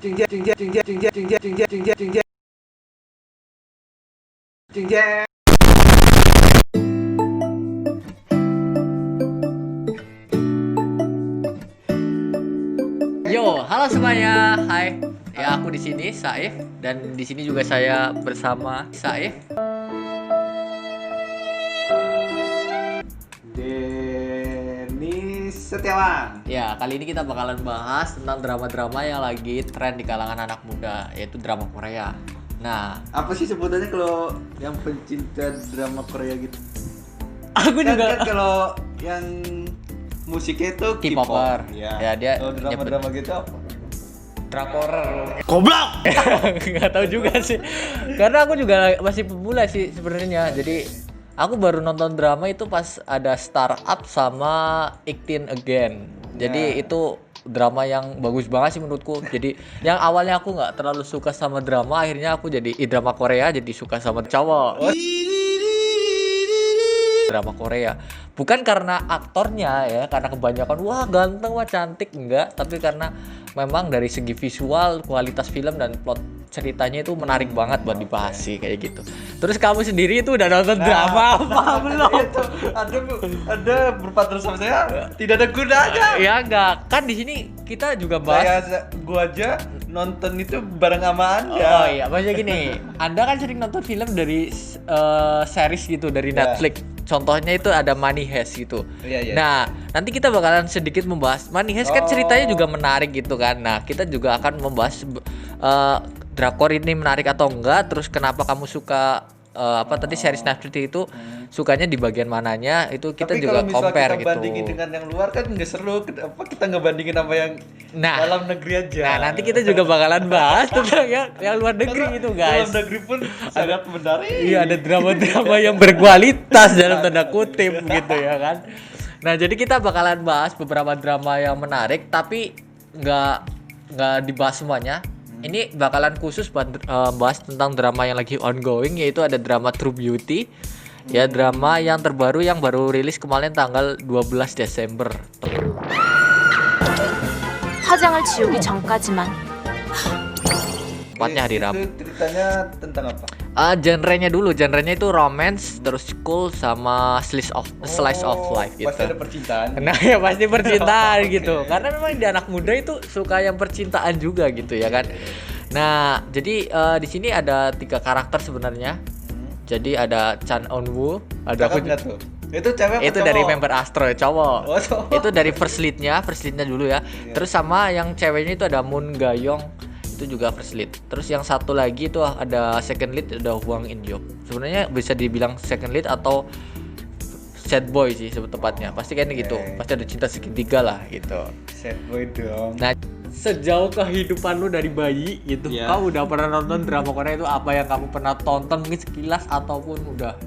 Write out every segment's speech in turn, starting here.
Yo, halo semuanya. Hai. Ya, aku di sini Saif dan di sini juga saya bersama Saif. Denis Setiawan. Ya, kali ini kita bakalan bahas tentang drama-drama yang lagi tren di kalangan anak muda, yaitu drama Korea. Nah, Apa sih sebutannya kalau yang pencinta drama Korea gitu? aku Kan juga kalau yang musiknya itu K-popper. K-pop. Ya, dia Kalau drama-drama gitu apa? drakorer. Goblok. Nggak tahu juga sih. Karena aku juga masih pemula sih sebenarnya. Jadi aku baru nonton drama itu pas ada Startup sama 18 Again. Jadi Ya. itu drama yang bagus banget sih menurutku. Jadi yang awalnya aku nggak terlalu suka sama drama, akhirnya aku jadi drama Korea jadi suka sama cowok. Drama Korea. Bukan karena aktornya ya, karena kebanyakan wah ganteng, wah cantik, enggak, tapi karena memang dari segi visual, kualitas film dan plot ceritanya itu menarik banget buat dibahas sih kayak gitu. Terus kamu sendiri itu udah nonton drama apa belum? Itu ada berpartner sama saya tidak ada gunanya. Ya enggak, kan di sini kita juga bahas. Gua aja nonton itu bareng sama Anda. Oh iya, maksudnya gini, Anda kan sering nonton film dari series gitu dari Ya. Netflix. Contohnya itu ada Money Heist gitu. Iya. Nah, nanti kita bakalan sedikit membahas Money Heist kan ceritanya juga menarik gitu kan. Nah, kita juga akan membahas drakor ini menarik atau enggak, terus kenapa kamu suka tadi series Netflix itu sukanya di bagian mananya, itu kita Tapi juga kalau misalnya compare kita gitu. bandingin dengan yang luar kan nggak seru. Kenapa kita nggak bandingin sama yang Nah, dalam negeri aja? Nah, nanti kita juga bakalan bahas tentang yang luar negeri itu, guys. Dalam negeri pun sangat menarik. Iya, ada drama-drama yang berkualitas dalam tanda kutip gitu ya kan. Nah, jadi kita bakalan bahas beberapa drama yang menarik, tapi nggak dibahas semuanya. Ini bakalan khusus buat bahas tentang drama yang lagi ongoing, yaitu ada drama True Beauty. Ya, drama yang terbaru yang baru rilis kemarin tanggal 12 Desember. 화장을 지우기 전까지만. Tepatnya hari Rabu. Itu ceritanya tentang apa? Genrenya itu romance, terus cool sama slice of life gitu. Pasti ada percintaan. Nah ya pasti percintaan Oke. gitu. Karena memang di anak muda itu suka yang percintaan juga gitu ya kan. Nah jadi di sini ada 3 karakter sebenarnya. Jadi ada Chan Eun-woo, ada Cakep nggak tuh? Itu cewek apa itu cowok? dari member Astro cowok. Oh, cowok. Itu dari first leadnya dulu ya. Iya. Terus sama yang ceweknya itu ada Moon Ga-young, itu juga first lead. Terus yang satu lagi itu ada second lead, ada Hwang In-hyuk. Sebenarnya bisa dibilang second lead atau sad boy sih tepatnya. Pasti kan gitu. Pasti ada cinta segitiga lah gitu. Sad boy dong. Nah, sejauh kehidupan lu dari bayi gitu, Iya. kau udah pernah nonton drama Korea itu apa yang kamu pernah tonton mungkin sekilas ataupun udah?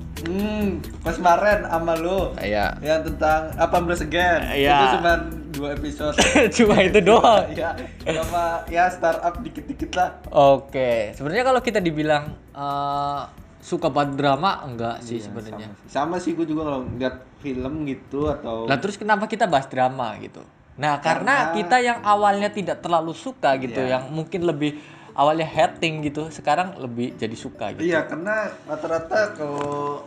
Pas kemarin sama lu Iya. yang tentang 18 Again. Iya. Itu cuma 2 episode. Cuma itu doang. Iya. Sama ya startup dikit-dikit lah. Oke, sebenarnya kalau kita dibilang suka banget drama enggak sih Iya, sebenarnya. Sama sih gue juga kalau lihat film gitu atau Lah terus kenapa kita bahas drama gitu? Nah, karena kita yang awalnya tidak terlalu suka gitu, Iya. yang mungkin lebih awalnya hating gitu, sekarang lebih jadi suka gitu. Iya, karena rata-rata kalau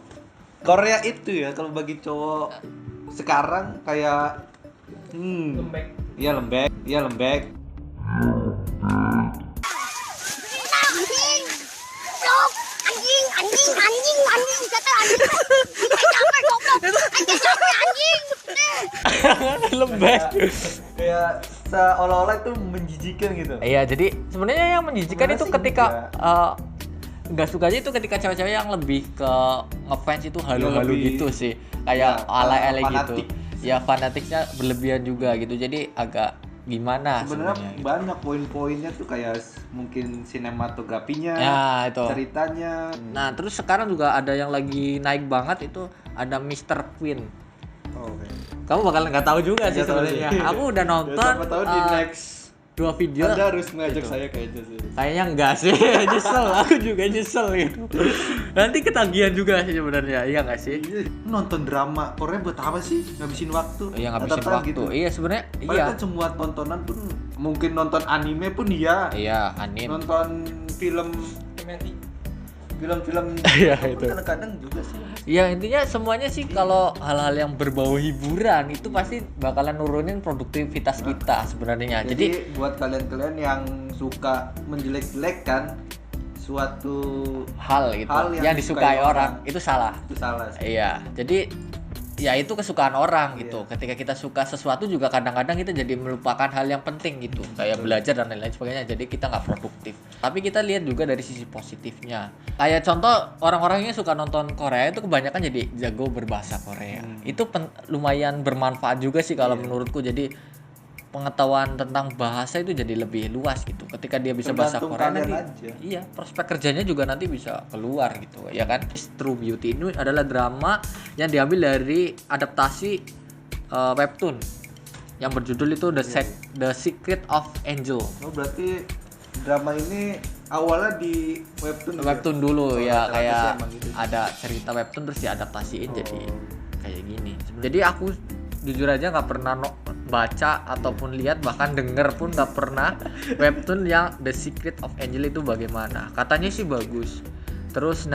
Korea itu ya kalau bagi cowok sekarang kayak lembek. Iya lembek. anjing kata anjing capek goblok anjing capek anjing Lembek. Kayak seolah-olah itu menjijikan gitu. Iya, jadi sebenarnya yang menjijikan Sebenarnya itu sih ketika nggak sukanya itu ketika cewek-cewek yang lebih ke ngefans itu halu-halu Lebih- gitu sih, kayak ya, ala-ala gitu. fanatik. Ya fanatiknya berlebihan juga gitu, jadi agak gimana Sebenarnya sebenarnya. banyak poin-poinnya tuh kayak mungkin sinematografinya, Ya itu. ceritanya. Nah terus sekarang juga ada yang lagi naik banget itu ada Mr. Queen. Oh, oke. Kamu bakal nggak tahu juga sih Nggak tahu sebenarnya. sih. Aku udah nonton. Siapa tahu di next 2 video. Anda harus mengajak Gitu. saya kayaknya sih. Kayaknya enggak sih. Nyesel, aku juga nyesel gitu. Nanti ketagihan juga sih sebenarnya. Iya enggak sih? Iya, nonton drama Korea buat apa sih? Ngabisin waktu. Iya ngabisin Kata-kata waktu. gitu. Iya sebenarnya Padahal iya. kan semua tontonan pun mungkin nonton anime pun iya. Iya, anime. Nonton film film-film Iya, pun itu. kadang-kadang juga sih. Ya intinya semuanya sih kalau hal-hal yang berbau hiburan itu pasti bakalan nurunin produktivitas kita sebenarnya. Jadi buat kalian-kalian yang suka menjelek-jelekkan suatu hal gitu Hal yang disukai orang itu salah. itu salah sih. Iya. Jadi ya itu kesukaan orang gitu. Iya. Ketika kita suka sesuatu juga kadang-kadang kita jadi melupakan hal yang penting gitu, kayak belajar dan lain-lain sebagainya. Jadi kita nggak produktif. Tapi kita lihat juga dari sisi positifnya. Kayak contoh orang-orang yang suka nonton Korea itu kebanyakan jadi jago berbahasa Korea. Itu lumayan bermanfaat juga sih kalau menurutku. Jadi pengetahuan tentang bahasa itu jadi lebih luas gitu. Ketika dia bisa bahasa Tergantung Korea kalian nanti, aja. iya prospek kerjanya juga nanti bisa keluar gitu, ya kan? True Beauty ini adalah drama yang diambil dari adaptasi webtoon yang berjudul itu The Secret of Angel. Oh, berarti drama ini awalnya di webtoon. Webtoon dulu ya, rata-rata kayak sih emang gitu. ada cerita webtoon terus diadaptasiin jadi kayak gini. Jadi aku jujur aja nggak pernah baca ataupun lihat, bahkan denger pun nggak pernah webtoon yang The Secret of Angel itu bagaimana. Katanya sih bagus. Terus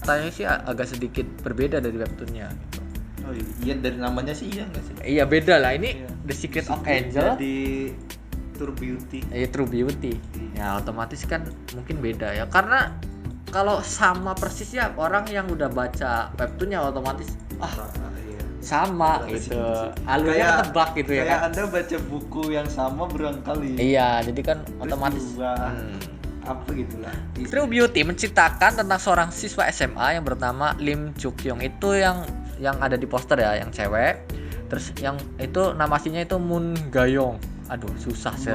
katanya sih agak sedikit berbeda dari webtoonnya gitu. Oh iya, dari namanya sih iya nggak sih? Iya beda lah, ini Iya. The Secret of Angel Jadi True Beauty. True Beauty. Ya otomatis kan mungkin beda ya, karena kalau sama persis ya orang yang udah baca webtoonnya otomatis Iya. sama Ada gitu, situ-situ. alurnya Kayak- ketebak gitu ya Kayak kan. Anda baca buku yang sama berulang kali. Iya, jadi kan Terus otomatis berubah. Apa gitulah. True Beauty menceritakan tentang seorang siswa SMA yang bernama Lim Chuk-young. Itu yang ada di poster ya, yang cewek. Terus yang itu nama aslinya itu Moon Gayong. Aduh, susah sih.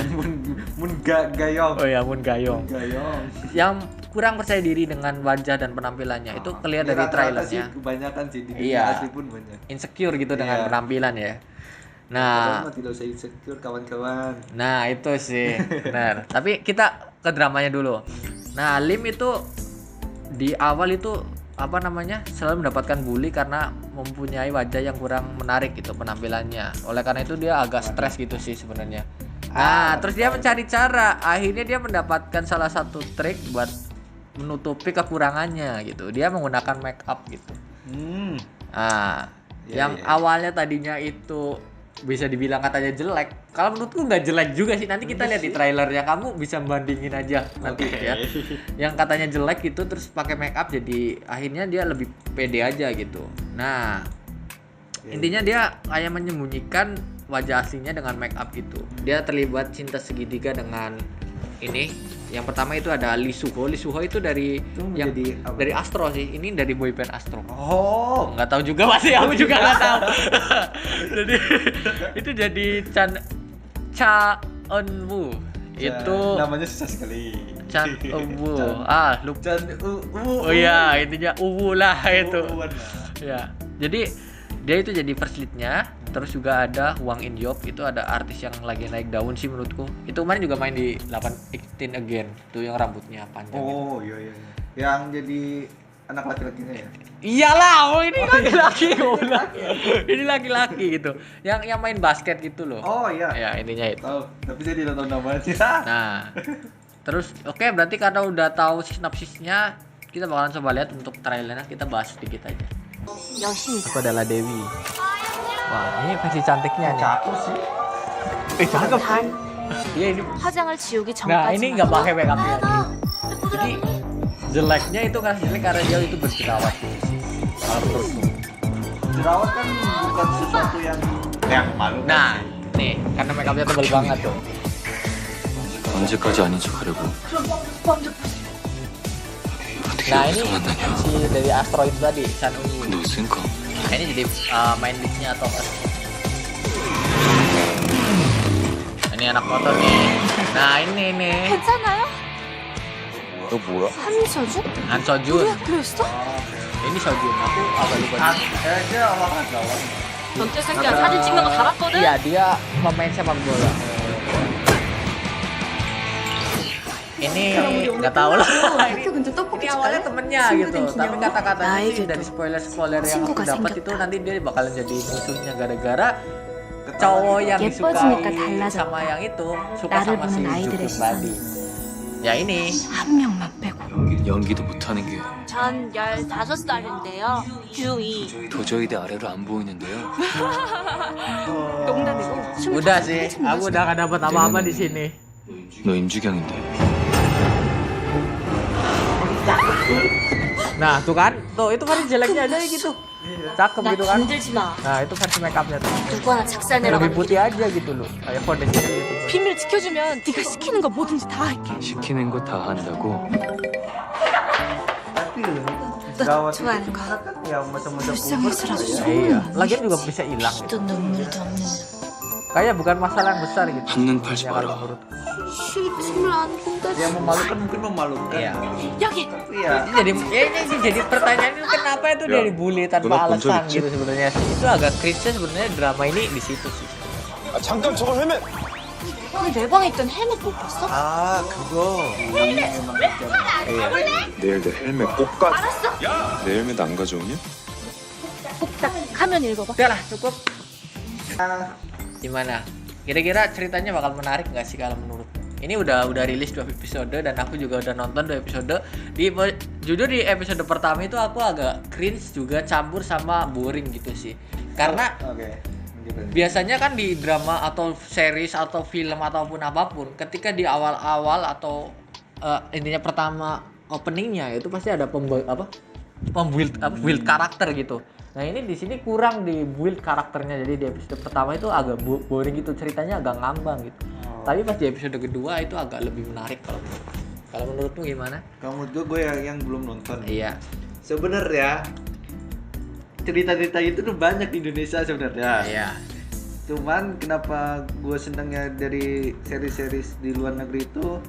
Gayong. Oh ya, Moon Gayong. Gayong. Yang kurang percaya diri dengan wajah dan penampilannya. Itu kelihatan dari Rata-rata sih, trailernya. kebanyakan sih di dunia Iya. asli pun banyak. Insecure gitu dengan Iya. penampilan ya. Padahal Nah, mah tidak usah insecure kawan-kawan. nah itu sih benar. Tapi kita ke dramanya dulu. Nah, Lim itu di awal itu selalu mendapatkan bully karena mempunyai wajah yang kurang menarik gitu penampilannya. Oleh karena itu dia agak stres gitu sih sebenarnya. Nah, terus dia mencari cara. Akhirnya dia mendapatkan salah satu trik buat menutupi kekurangannya gitu. Dia menggunakan make up gitu. Nah, Iya, yang iya. awalnya tadinya itu bisa dibilang katanya jelek. Kalau menurutku nggak jelek juga sih. Nanti kita lihat di trailernya, kamu bisa bandingin aja nanti ya. Yang katanya jelek gitu terus pakai make up, jadi akhirnya dia lebih pede aja gitu. Nah, intinya dia kayak menyembunyikan wajah aslinya dengan make up gitu. Dia terlibat cinta segitiga dengan ini. Yang pertama itu ada Lee Suho. Lee Suho itu dari yang menjadi apa? dari Astro sih. Ini dari boyband Astro. Oh, Nggak tahu juga pasti, aku juga nggak tahu. Jadi itu jadi Cha Eun-woo. Itu namanya susah sekali. Chan Eun-woo. Lupa. Oh iya, intinya Uwu lah itu. Ya. Jadi dia itu jadi first lead-nya. Terus juga ada Hwang In-yeop, itu ada artis yang lagi naik daun sih menurutku. Itu kemarin juga main di 18 Again, itu yang rambutnya panjang. Oh iya. Yang jadi anak laki-lakinya ya. Iyalah, ini laki-laki goblok. Ini laki-laki gitu. Yang main basket gitu loh. Oh iya. Ya, intinya itu. Tahu, tapi saya tidak tahu namanya. Nah, terus oke, berarti karena udah tahu sinopsisnya, kita bakalan coba lihat untuk trailernya, kita bahas sedikit aja. 여신이다. Aku adalah Dewi. Wah, ini versi cantiknya nih. Cakep sih. Cakep. 단 Iya ini. 화장을 지우기 Nah, ini nggak 전까지만 pakai make up lagi. Jadi jeleknya itu kan jelek karena dia itu berjerawat. Kalau menurutku. Jerawat kan bukan sesuatu yang malu. Nah, nih karena make upnya tebal banget tuh. 언제까지 아닌 척 하려고 Nah ini si dari Astro itu tadi, Chan Eun-woo. 근데 웃으니까 Nah, ini jadi main lead-nya atau apa? Ini anak motor nih. Nah ini nih 괜찮아요? 너 뭐야? 한서준? Han 우리 Sojun. 학교였어? Ini Sojun. Aku agak lupa. Kayaknya olahragawan. 전태생이랑 사진 찍는 거 달았거든? Iya dia pemain sepak bola. Ini nggak tahu lah. Ini 근처 떡볶이 awalnya 줄까요? temennya gitu, 친구들 tapi 기념으로. kata-katanya 나에게도 sih dari spoiler yang aku 친구가 dapat itu 생겼다. nanti dia bakalan jadi musuhnya gara-gara cowok yang 예뻐지니까 disukai 달라졌다. sama yang itu suka 나를 sama si 보는 아이들의 Jukung tadi. Ya ini 한 명만 빼고. 연기도 못하는 게 전 15살인데요. 중2. 도저히 내 아래로 안 보이는데요. 농담이고. udah sih, aku udah gak dapat apa-apa di sini. 너 임주경인데. Nah tuh kan, tuh itu kan jeleknya aja gitu, cakep 나 gitu kan. 건들지 마. Nah itu versi makeupnya tuh, 누구 하나 작살내라고 lebih putih aja gitu loh, kayak foundationnya gitu. 비밀 지켜주면 네가 시키는 거 뭐든지 다 할게. 시키는 거 다 한다고. Tapi gawat itu 좋아하는 거. kan yang masa-masa 불쌍해서라도 puber ya. Iya, lagian juga bisa hilang gitu. 또 눈물도 없는 Kayak bukan masalah yang besar gitu. 한눈 팔지 Ya, kalau 마라. menurut. 힘을 안 본다. Yang memalukan mungkin memalukan. Iya. 여기. Tapi ya Ini jadi pertanyaan itu kenapa itu dia dibully tanpa Kenapa alasan muncul gitu sebenarnya. Itu agak cringe sebenarnya drama ini di situ sih. 잠깐 저거 헬멧! 형이 내 방에 있던 헬멧 못 봤어? ah 그거 내일 내 헬멧 꼭 가. 내 헬멧 안 가져오냐? 딱 가면 읽어봐. Udah lah, cukup. Gimana? Kira-kira ceritanya bakal menarik nggak sih kalau menurut? Ini udah rilis 2 episode dan aku juga udah nonton 2 episode. Jujur di episode pertama itu aku agak cringe juga campur sama boring gitu sih. Karena oke gitu. biasanya kan di drama atau series atau film ataupun apapun, ketika di awal-awal atau intinya pertama openingnya itu pasti ada build karakter gitu. Nah ini di sini kurang di build karakternya, jadi di episode pertama itu agak boring gitu, ceritanya agak ngambang gitu. Tapi pas di episode kedua itu agak lebih menarik kalau menurut. Kalau menurutmu gimana? Kamu gue yang belum nonton. Iya. Sebenarnya cerita-cerita itu tuh banyak di Indonesia sebenarnya. Iya. Cuman kenapa gue senangnya dari seri-series di luar negeri itu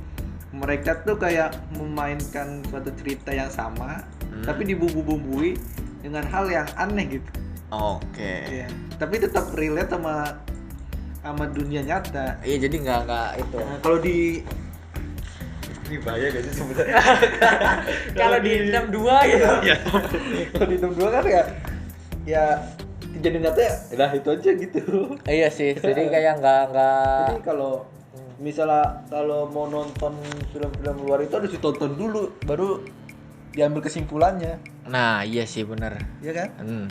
mereka tuh kayak memainkan suatu cerita yang sama tapi dibumbu-bumbui dengan hal yang aneh gitu. Oke. Iya. Tapi tetap relate sama dunia nyata. Iya, jadi nggak itu. Nah, kalau di ini bahaya gak sih sebenarnya? Kalau di 62 gitu. Iya. Kalau di 62 kan ya kejadian nyata ya itu aja gitu. Iya sih, jadi kayak nggak. Jadi kalau misalnya kalau mau nonton film-film luar itu harus ditonton dulu baru diambil kesimpulannya. Nah, iya sih bener. Iya kan? Hmm.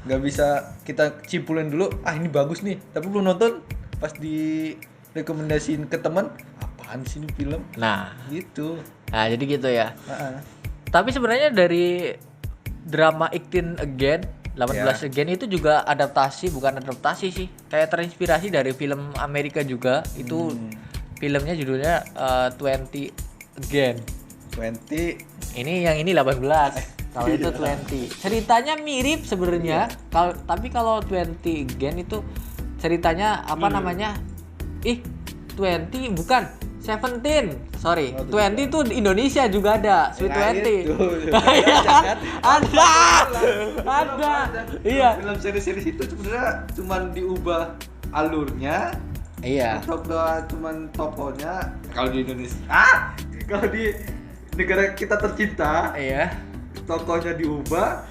Nggak bisa kita simpulin dulu, ini bagus nih, tapi belum nonton, pas di rekomendasiin ke teman, apaan sih ini film? Nah, Gitu. nah jadi gitu ya. Heeh. Tapi sebenarnya dari drama 18 Again, 18 Again itu juga adaptasi, bukan adaptasi sih. Kayak terinspirasi dari film Amerika juga. Itu filmnya judulnya 20 Again. 20 Ini yang ini 18. Kalau itu 20. Ceritanya mirip sebenarnya. Tapi kalau 20 Again itu ceritanya apa namanya? 20 bukan 17. Sorry. 20 itu di Indonesia juga ada. Sweet 20. Iya kan? Ada. Iya. Film seri-seri itu sebenarnya cuman diubah alurnya Iya. atau cuman tokonya. Kalau di Indonesia kalau di negara kita tercinta Iya. tokonya diubah,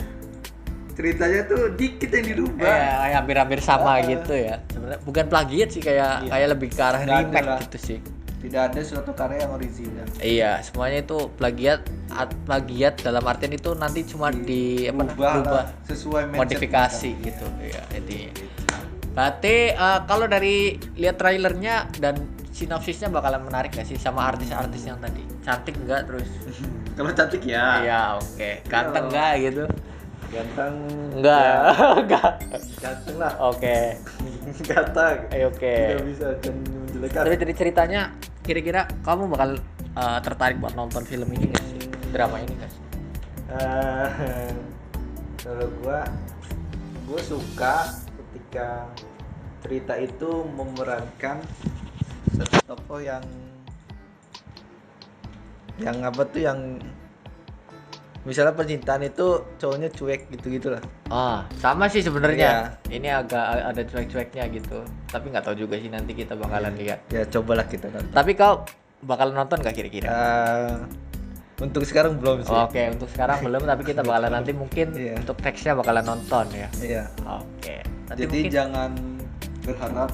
ceritanya tuh dikit yang dirubah. Kayak hampir-hampir sama gitu ya. Sebenarnya bukan plagiat sih, kayak lebih ke arah Nggak ada remake lah. gitu sih. Tidak ada suatu karya yang original. Iya, semuanya itu plagiat dalam artian itu nanti cuma Berubah sesuai mindset modifikasi mereka. gitu. Iya, intinya. Berarti kalau dari lihat trailernya dan sinopsisnya bakalan menarik gak sih sama artis-artis yang tadi? Cantik enggak terus? Kalau cantik ya. Iya, oke. Ganteng enggak gitu? Ganteng. Enggak. Enggak. Ganteng lah. Oke. Ganteng. Oke. Tidak bisa menjelekan. Tapi dari ceritanya kira-kira kamu bakal tertarik buat nonton film ini gak sih? Drama ini gak sih? Kalau gue suka ketika cerita itu memerankan satu tokoh yang apa tuh, yang misalnya percintaan itu cowoknya cuek gitu-gitu lah. Sama sih sebenarnya. Ini agak ada cuek-cueknya gitu. Tapi nggak tahu juga sih, nanti kita bakalan lihat. Ya cobalah kita nonton. Tapi kau bakal nonton gak kira-kira? Untuk sekarang belum sih. Oke, untuk sekarang belum, tapi kita bakalan nanti mungkin Iya. untuk nextnya bakalan nonton ya. Iya. Oke. Nanti Jadi mungkin jangan berharap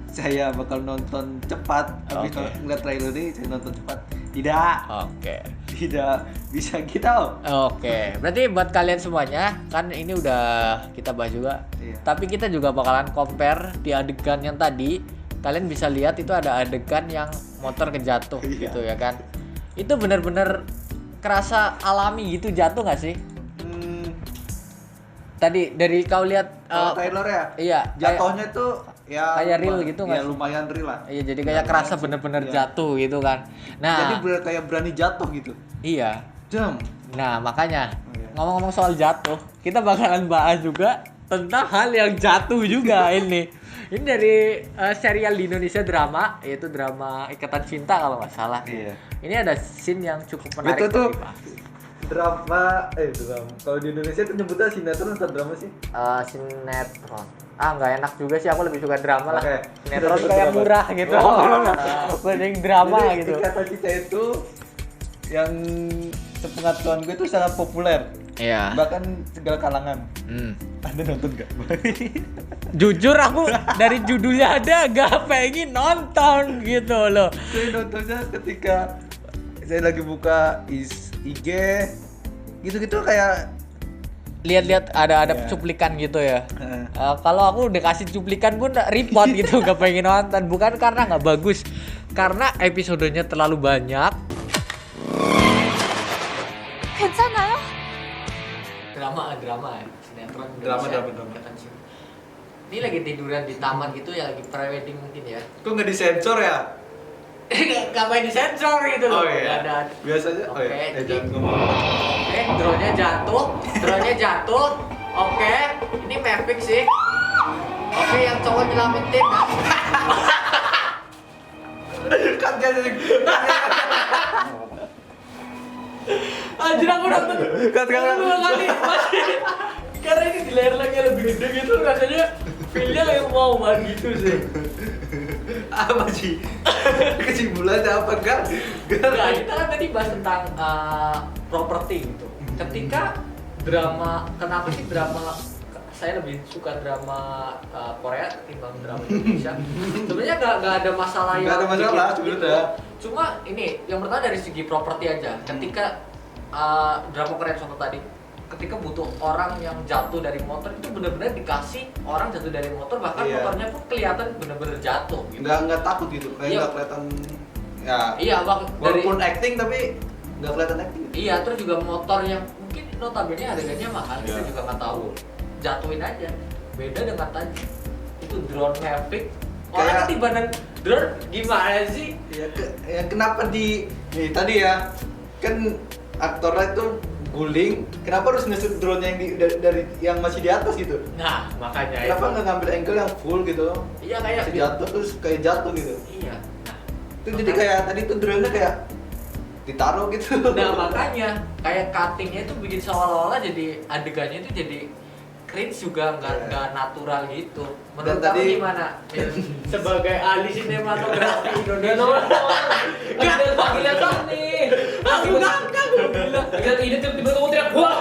saya bakal nonton cepat. Habis Oke. ngeliat trailer ini saya nonton cepat. Tidak. Oke. Tidak bisa gitu. Oke, berarti buat kalian semuanya kan ini udah kita bahas juga. Iya. Tapi kita juga bakalan compare di adegan yang tadi. Kalian bisa lihat itu ada adegan yang motor kejatuh Iya. gitu ya kan. Itu bener-bener kerasa alami gitu jatuh nggak sih? Tadi dari kau lihat Kalau trailer ya? iya, Jatuhnya tuh ya kayak real gitu nggak ya sih? lumayan real lah. Iya, jadi kayak kerasa bener-bener Iya. jatuh gitu kan. Nah, Jadi kayak berani jatuh gitu. iya. Jam. Nah, makanya Iya. ngomong-ngomong soal jatuh, kita bakalan bahas juga tentang hal yang jatuh juga ini. Ini dari serial di Indonesia drama, yaitu drama Ikatan Cinta kalau nggak salah. Iya. Ini ada scene yang cukup menarik. Itu tuh untuk dibahas. drama. Kalau di Indonesia tuh nyebutnya sinetron atau drama sih? Sinetron. Nggak enak juga sih, aku lebih suka drama lah. Oke. Sinetron Drama. kayak murah gitu. Mending drama Jadi, gitu. Ikatan Cinta itu yang sepengetahuan gue itu sangat populer. Iya. Bahkan segala kalangan. Hmm. Anda nonton gak? Jujur aku dari judulnya ada gak pengen nonton gitu loh. Saya nontonnya ketika saya lagi buka IG gitu-gitu kayak Lihat-lihat ada Iya. cuplikan gitu ya. Kalau aku udah kasih cuplikan pun report gitu gak pengen nonton. Bukan karena nggak bagus, karena episodenya terlalu banyak. 괜찮아요? Drama ya, sinetron Drama, Indonesia. drama. Ini lagi tiduran di taman gitu ya, lagi prewedding mungkin ya. kok nggak disensor ya? Gak main di sensor gitu loh. Oh iya. Nggak ada. Biasanya Oke, jangan ngomong. Oke, drone-nya jatuh. Oke, ini Mavic sih. Oke, yang cowok nyelamatin kan. Kan jadi Anjir aku nonton. Kan sekarang. Dua kali masih. Karena ini di layar lagi lebih gede gitu rasanya feel-nya kayak mau banget gitu sih. Apa sih? Kesimpulannya apa kan? Nah, kita kan tadi bahas tentang properti gitu. Ketika drama, kenapa sih drama saya lebih suka drama Korea ketimbang drama Indonesia. Sebenarnya nggak ada masalah Nggak yang ada masalah bikin gitu. sebenarnya. Cuma ini yang pertama dari segi properti aja. Ketika drama Korea contoh tadi, ketika butuh orang yang jatuh dari motor itu benar-benar dikasih orang jatuh dari motor, bahkan Iya. motornya pun kelihatan benar-benar jatuh. Gitu. Nggak takut gitu, kayak Iya. nggak kelihatan. Ya. Iya bang. Walaupun acting tapi nggak kelihatan acting. Iya, terus juga motor yang mungkin notabene harganya mahal, kita Iya. juga nggak tahu. Jatuhin aja. Beda dengan tadi. Itu drone Mavic. Orang Kayak- ketibanan drone gimana sih? Ya kenapa nih tadi ya kan aktornya itu guling, kenapa harus ngesut drone yang dari yang masih di atas gitu? Nah, makanya Kenapa nggak ngambil angle yang full gitu? Iya kayak Masih jatuh terus kayak jatuh gitu. Iya. Nah, Itu jadi kayak tadi tuh drone-nya kayak ditaruh gitu. nah makanya kayak cuttingnya itu bikin seolah-olah jadi adegannya itu jadi cringe juga nggak natural gitu. Menurut Dan kamu tadi- gimana? Sebagai ahli sinematografi Indonesia. Gak ada panggilan nih. Aku ngangkat. Bilang. Ini tiba-tiba kamu teriak wah.